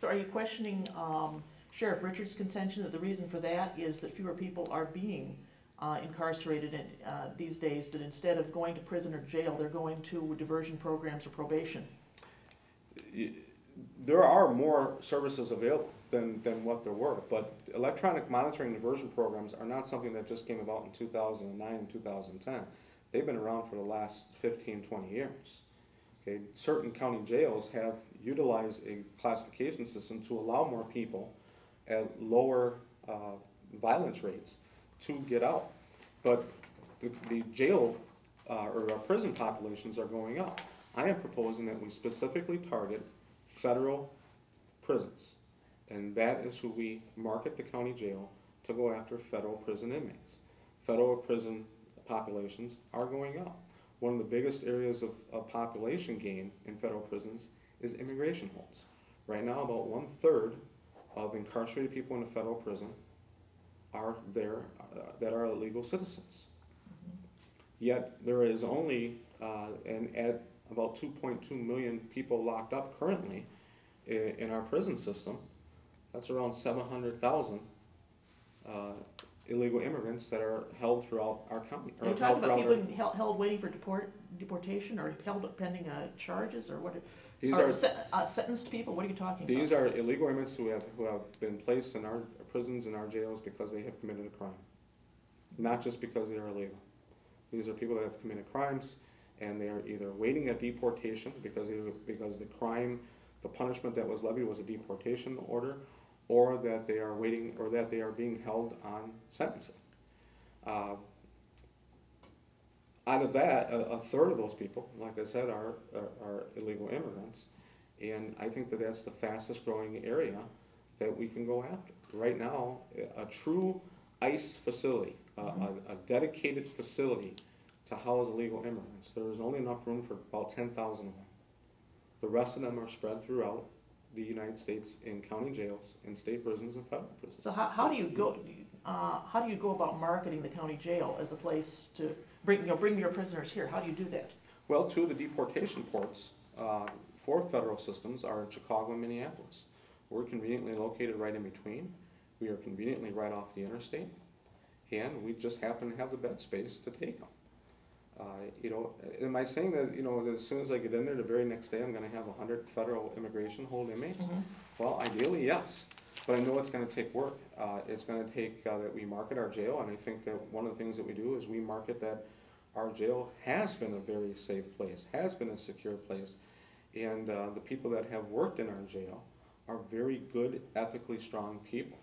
So are you questioning Sheriff Richards' contention that the reason for that is that fewer people are being incarcerated these days, that instead of going to prison or jail, they're going to diversion programs or probation? There are more services available than what there were, but electronic monitoring and diversion programs are not something that just came about in 2009 and 2010. They've been around for the last 15, 20 years. Okay? Certain county jails have utilized a classification system to allow more people at lower violence rates to get out. But the jail or our prison populations are going up. I am proposing that we specifically target federal prisons, and that is who we market the county jail to go after federal prison inmates. Federal prison populations are going up. One of the biggest areas of population gain in federal prisons is immigration holds. Right now, about 1/3 of incarcerated people in a federal prison are there that are illegal citizens. Yet there is only, and at about 2.2 million people locked up currently in our prison system, that's around 700,000 illegal immigrants that are held throughout our county. Are you talking about people held waiting for deportation, or held pending charges, or what? These are sentenced people. What are you talking about? These are illegal immigrants who have been placed in our prisons and our jails because they have committed a crime, not just because they are illegal. These are people that have committed crimes, and they are either waiting a deportation because the crime, the punishment that was levied was a deportation order, or that they are waiting, or that they are being held on sentencing. Out of that, a third of those people, like I said, are illegal immigrants, and I think that that's the fastest growing area that we can go after. Right now, a true ICE facility, a dedicated facility to house illegal immigrants, there is only enough room for about 10,000 of them. The rest of them are spread throughout the United States in county jails, in state prisons, and federal prisons. So how do you go about marketing the county jail as a place to bring your prisoners here? How do you do that? Well, two of the deportation ports for federal systems are in Chicago and Minneapolis. We're conveniently located right in between. We are conveniently right off the interstate, and we just happen to have the bed space to take them. Am I saying that, that as soon as I get in there, the very next day I'm going to have 100 federal immigration hold inmates? Mm-hmm. Well, ideally, yes. But I know it's going to take work. It's going to take that we market our jail, and I think that one of the things that we do is we market that our jail has been a very safe place, has been a secure place, and the people that have worked in our jail are very good, ethically strong people.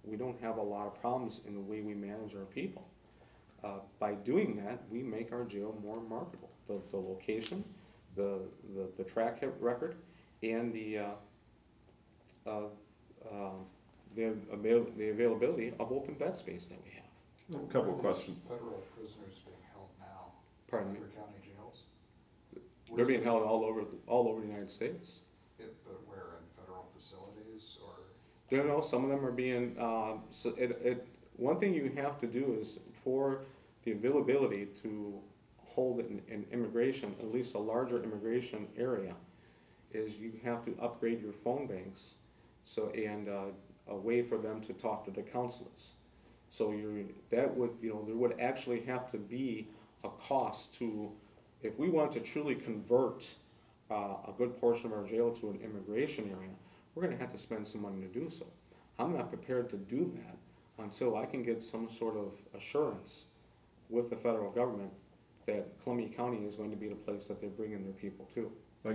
We don't have a lot of problems in the way we manage our people. By doing that, we make our jail more marketable. The location, the track record, and the availability of open bed space that we have. A couple of questions. Federal prisoners being held now. Pardon me? Other county jails? They're being held all over the United States. But where, in federal facilities, or? Some of them are being. One thing you have to do is, for the availability to hold in immigration, at least a larger immigration area, is you have to upgrade your phone banks, and a way for them to talk to the consulates. So there would actually have to be a cost to, if we want to truly convert a good portion of our jail to an immigration area, we're going to have to spend some money to do so. I'm not prepared to do that until I can get some sort of assurance with the federal government that Columbia County is going to be the place that they bring in their people to.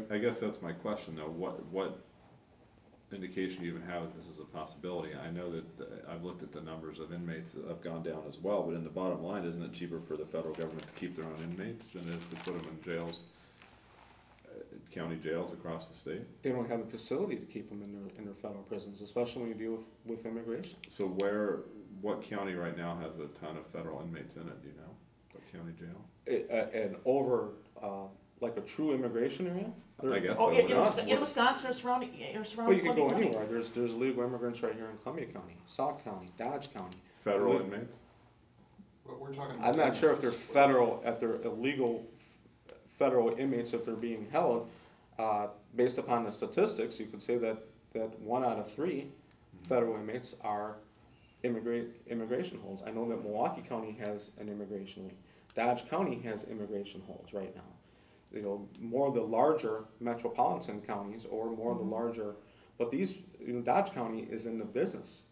I guess that's my question, though. What indication do you even have that this is a possibility? I know that I've looked at the numbers of inmates that have gone down as well, but in the bottom line, isn't it cheaper for the federal government to keep their own inmates than it is to put them in jails, county jails across the state? They don't have a facility to keep them in their federal prisons, especially when you deal with immigration. So what county right now has a ton of federal inmates in it, do you know? What county jail? And over, like a true immigration area? I guess so. In Wisconsin or surrounding well, you can go anywhere. There's illegal immigrants right here in Columbia County, Sauk County, Dodge County. Federal inmates? What we're talking about. I'm not sure if they're illegal federal inmates, if they're being held. Based upon the statistics, you could say that that 1 out of 3 federal inmates are immigration holds. I know that Milwaukee County has an immigration wing. Dodge County has immigration holds right now. You know, more of the larger metropolitan counties or more of the larger, but these, you know, Dodge County is in the business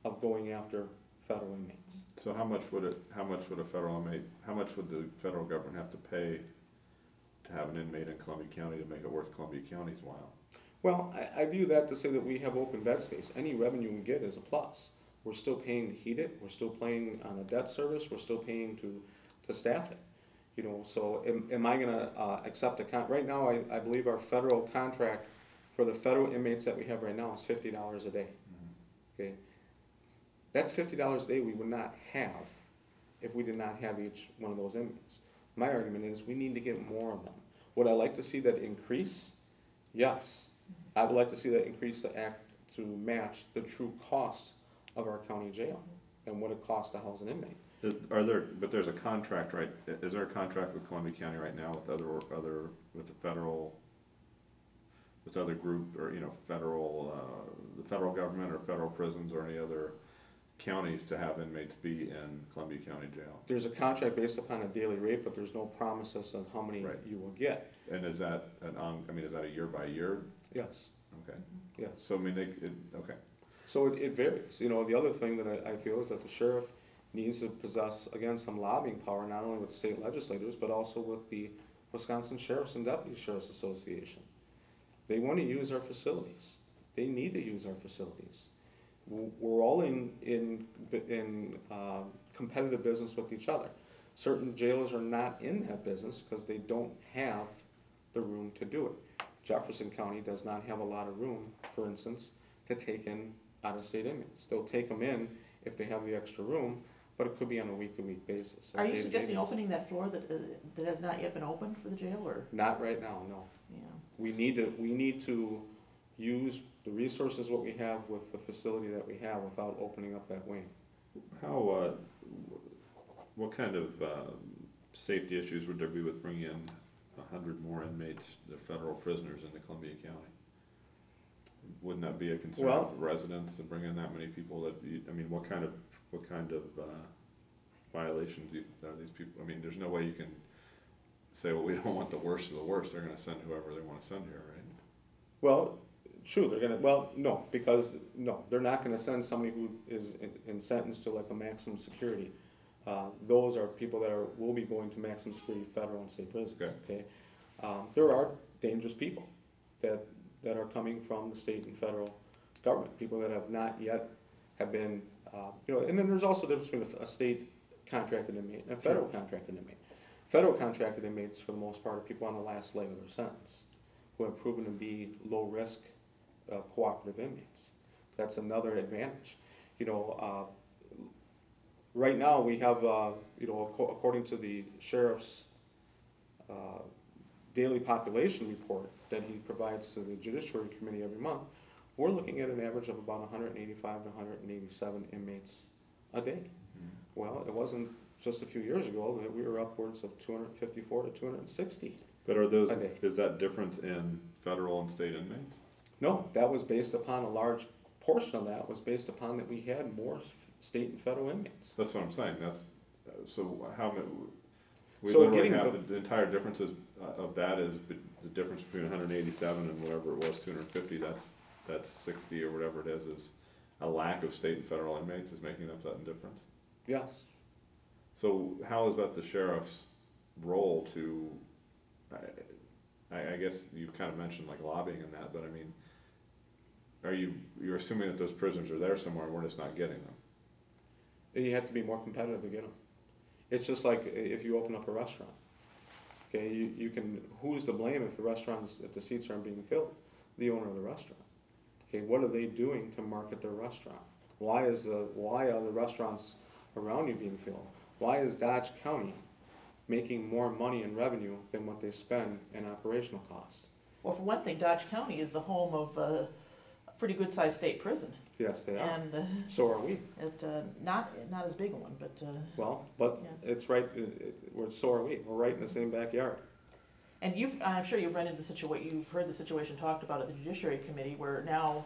of going after federal inmates. So how much would a federal inmate, how much would the federal government have to pay to have an inmate in Columbia County to make it worth Columbia County's while? Well, I view that to say that we have open bed space. Any revenue we get is a plus. We're still paying to heat it, we're still paying on a debt service, we're still paying to staff it. You know, so am I gonna accept right now, I believe our federal contract for the federal inmates that we have right now is $50 a day. Okay, that's $50 a day we would not have if we did not have each one of those inmates. My argument is we need to get more of them. Would I like to see that increase? Yes. I would like to see that increase to match the true cost of our county jail and what it costs to house an inmate. But there's a contract, right? Is there a contract with Columbia County right now with with the other group, or, you know, the federal government or federal prisons or any other counties to have inmates be in Columbia County Jail? There's a contract based upon a daily rate, but there's no promises of how many you will get. And is that is that a year by year? Yes. Okay. Yes. So I mean, okay. So it varies. You know, the other thing that I feel is that the sheriff needs to possess, again, some lobbying power, not only with the state legislators, but also with the Wisconsin Sheriffs and Deputy Sheriffs Association. They want to use our facilities. They need to use our facilities. We're all in competitive business with each other. Certain jailers are not in that business because they don't have the room to do it. Jefferson County does not have a lot of room, for instance, to take in out-of-state inmates. They'll take them in if they have the extra room, but it could be on a week-to-week basis. Are you suggesting opening that floor that has not yet been opened for the jail, or? Not right now, no. Yeah. We need to use the resources what we have with the facility that we have without opening up that wing. How, what kind of safety issues would there be with bringing in 100 more inmates, the federal prisoners, into Columbia County? Wouldn't that be a concern of residents to bring in that many people? I mean, what kind of violations are these people? I mean, there's no way you can say, well, we don't want the worst of the worst. They're going to send whoever they want to send here, right? Well, true. They're gonna. Well, no, because they're not going to send somebody who is in sentence to like a maximum security. Those are people that will be going to maximum security federal and state prisons. Okay. There are dangerous people that are coming from the state and federal government. People that have not yet have been, and then there's also the difference between a state contracted inmate and a federal contracted inmate. Federal contracted inmates, for the most part, are people on the last leg of their sentence who have proven to be low risk, cooperative inmates. That's another advantage. Right now we have, according to the sheriff's daily population report that he provides to the Judiciary Committee every month, we're looking at an average of about 185 to 187 inmates a day. Well, it wasn't just a few years ago that we were upwards of 254 to 260. But is that difference in federal and state inmates? No, that was based upon a large portion of that was based upon that we had more state and federal inmates. That's what I'm saying. So how many? We So literally have the entire differences of that is the difference between 187 and whatever it was, 250. That's 60 or whatever it is a lack of state and federal inmates is making up that difference. Yes. So how is that the sheriff's role to? I guess you kind of mentioned like lobbying and that, but I mean, you're assuming that those prisoners are there somewhere and we're just not getting them? You have to be more competitive to get them. It's just like if you open up a restaurant. Okay, you can. Who's to blame if the seats aren't being filled? The owner of the restaurant. Okay, what are they doing to market their restaurant? Why are the restaurants around you being filled? Why is Dodge County making more money in revenue than what they spend in operational cost? Well, for one thing, Dodge County is the home of a pretty good-sized state prison. Yes, they are. And so are we. Not as big a one, but. Well, but yeah. It's right. So are we. We're right in the same backyard. And I'm sure you've run into you've heard the situation talked about at the Judiciary Committee, where now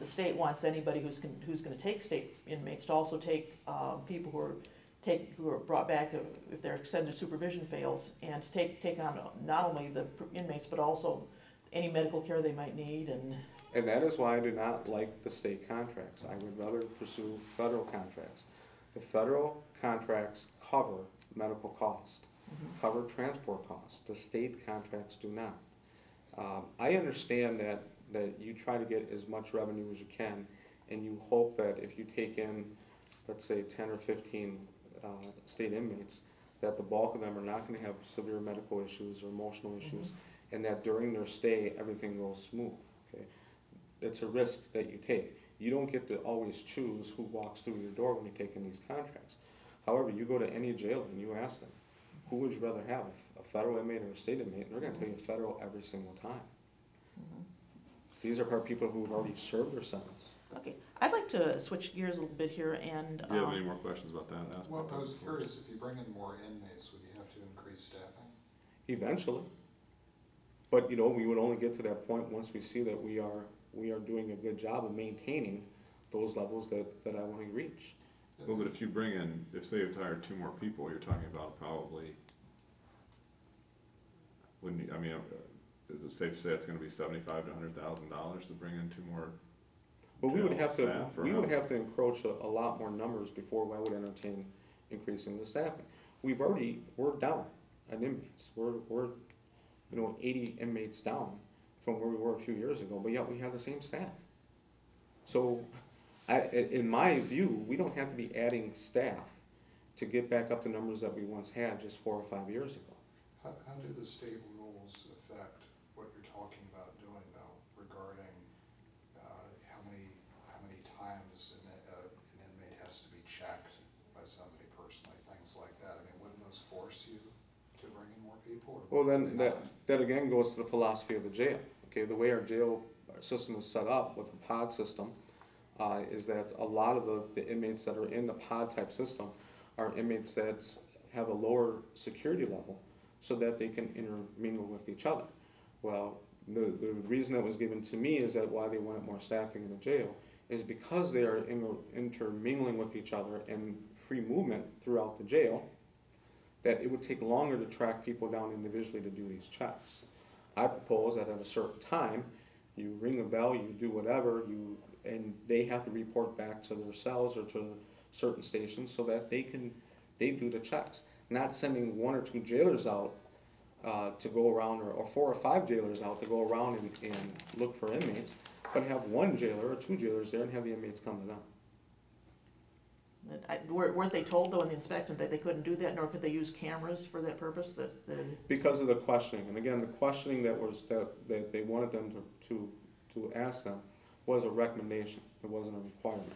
the state wants anybody who's gonna take state inmates to also take people who are brought back if their extended supervision fails, and to take on not only the inmates, but also any medical care they might need. And that is why I do not like the state contracts. I would rather pursue federal contracts. The federal contracts cover medical cost, cover transport costs. The state contracts do not. I understand that you try to get as much revenue as you can, and you hope that if you take in, let's say, 10 or 15 state inmates, that the bulk of them are not going to have severe medical issues or emotional issues, and that during their stay everything goes smooth. Okay? It's a risk that you take. You don't get to always choose who walks through your door when you take in these contracts. However, you go to any jail and you ask them, who would you rather have, a federal inmate or a state inmate? And they're going to tell you federal every single time. These are people who have already served their sentence. Okay, I'd like to switch gears a little bit here and. Do you have any more questions about that aspect? Well, I was curious, if you bring in more inmates, would you have to increase staffing? Eventually. But, we would only get to that point once we see that we are doing a good job of maintaining those levels that I want to reach. Well, but if you bring in, if they have hired 2 more people, you're talking about probably, is it safe to say it's gonna be $75,000 to $100,000 to bring in 2 more? But we would jail have to, staff, or we how? would have to encroach a lot more numbers before I would entertain increasing the staffing. We're down on inmates. We're 80 inmates down from where we were a few years ago, but yet we have the same staff. So, in my view, we don't have to be adding staff to get back up to numbers that we once had just 4 or 5 years ago. How do the state rules affect what you're talking about doing, though, regarding how many times an inmate has to be checked by somebody personally, things like that? I mean, wouldn't those force you to bring in more people? Well, then that again goes to the philosophy of the jail. Okay, the way our jail system is set up with the pod system is that a lot of the inmates that are in the pod type system are inmates that have a lower security level so that they can intermingle with each other. Well, the reason that was given to me is that why they wanted more staffing in the jail is because they are intermingling with each other and free movement throughout the jail, that it would take longer to track people down individually to do these checks. I propose that at a certain time, you ring a bell, you do whatever, and they have to report back to their cells or to certain stations so that they do the checks. Not sending 1 or 2 jailers out to go around, or 4 or 5 jailers out to go around and look for inmates, but have 1 jailer or 2 jailers there and have the inmates come to them. Weren't they told though in the inspection that they couldn't do that, nor could they use cameras for that purpose? Because of the questioning, and again, the questioning that they wanted them to ask them was a recommendation. It wasn't a requirement.